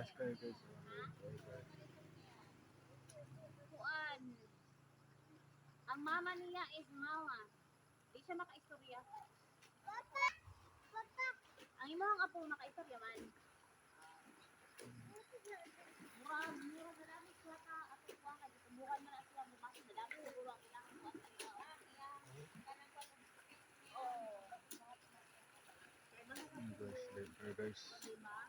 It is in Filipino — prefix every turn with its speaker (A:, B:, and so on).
A: Ask kayo guys.
B: Kuan. Ang mama niya is Mama. Di siya makaistorya. Papa! Papa! Ang imong apo makaistorya man. Mura sa dami siya ka ato kuha ka dito. Bukan man na sila bumasa sa dami. Siguro ang kailangan kuha sa nila. Kaya kanang pa. Oh.
A: Guys, later guys.
B: Diba?